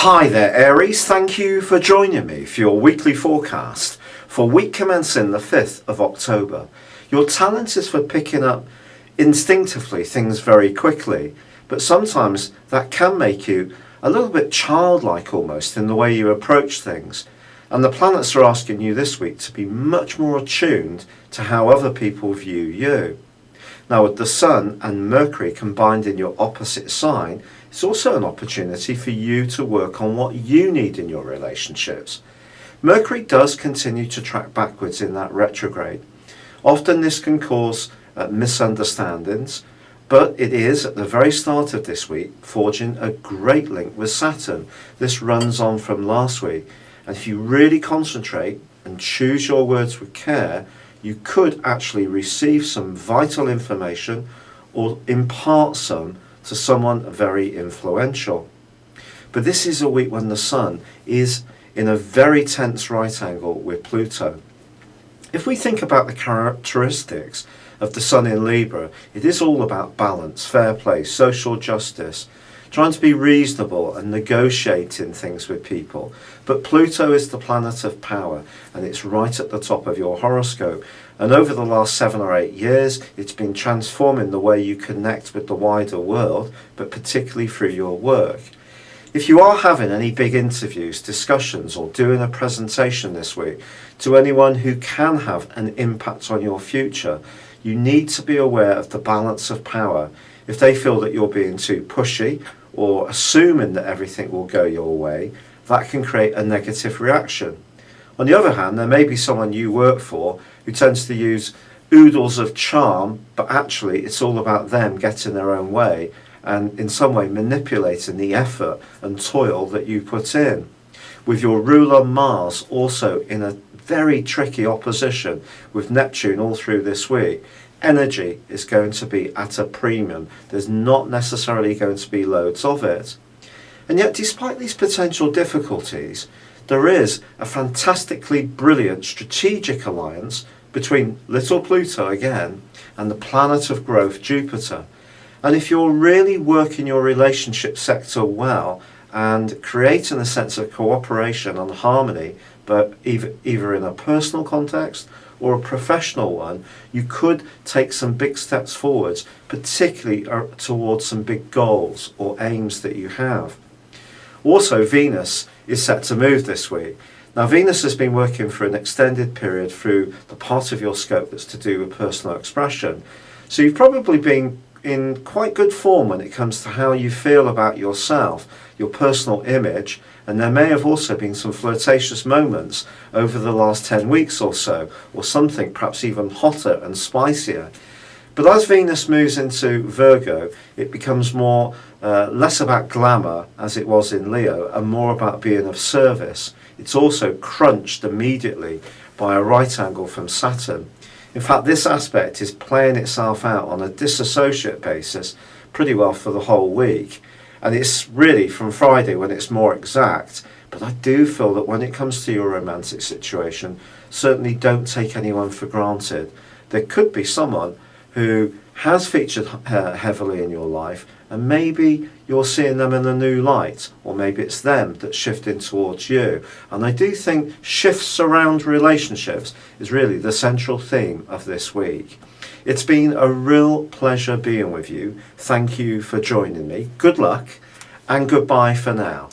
Hi there Aries, thank you for joining me for your weekly forecast for week commencing the 5th of October. Your talent is for picking up instinctively things very quickly, but sometimes that can make you a little bit childlike almost in the way you approach things. And the planets are asking you this week to be much more attuned to how other people view you. Now with the Sun and Mercury combined in your opposite sign, it's also an opportunity for you to work on what you need in your relationships. Mercury does continue to track backwards in that retrograde. Often this can cause misunderstandings, but it is at the very start of this week forging a great link with Saturn. This runs on from last week, and if you really concentrate and choose your words with care, you could actually receive some vital information or impart some to someone very influential. But this is a week when the Sun is in a very tense right angle with Pluto. If we think about the characteristics of the Sun in Libra, it is all about balance, fair play, social justice, trying to be reasonable and negotiating things with people. But Pluto is the planet of power, and it's right at the top of your horoscope. And over the last 7 or 8 years, it's been transforming the way you connect with the wider world, but particularly through your work. If you are having any big interviews, discussions, or doing a presentation this week to anyone who can have an impact on your future, you need to be aware of the balance of power. If they feel that you're being too pushy or assuming that everything will go your way, that can create a negative reaction. On the other hand, there may be someone you work for who tends to use oodles of charm, but actually it's all about them getting their own way and in some way manipulating the effort and toil that you put in. With your ruler Mars also in a very tricky opposition with Neptune all through this week, energy is going to be at a premium. There's not necessarily going to be loads of it. And yet, despite these potential difficulties, there is a fantastically brilliant strategic alliance between little Pluto again and the planet of growth Jupiter. And if you're really working your relationship sector well and creating a sense of cooperation and harmony, but either in a personal context or a professional one, you could take some big steps forwards, particularly towards some big goals or aims that you have. Also, Venus is set to move this week. Now, Venus has been working for an extended period through the part of your scope that's to do with personal expression. So you've probably been in quite good form when it comes to how you feel about yourself, your personal image, and there may have also been some flirtatious moments over the last 10 weeks or so, or something perhaps even hotter and spicier. But as Venus moves into Virgo, it becomes less about glamour as it was in Leo and more about being of service. It's also crunched immediately by a right angle from Saturn. In fact, this aspect is playing itself out on a disassociate basis pretty well for the whole week. And it's really from Friday when it's more exact. But I do feel that when it comes to your romantic situation, certainly don't take anyone for granted. There could be someone who has featured heavily in your life, and maybe you're seeing them in a new light, or maybe it's them that's shifting towards you. And I do think shifts around relationships is really the central theme of this week. It's been a real pleasure being with you. Thank you for joining me. Good luck and goodbye for now.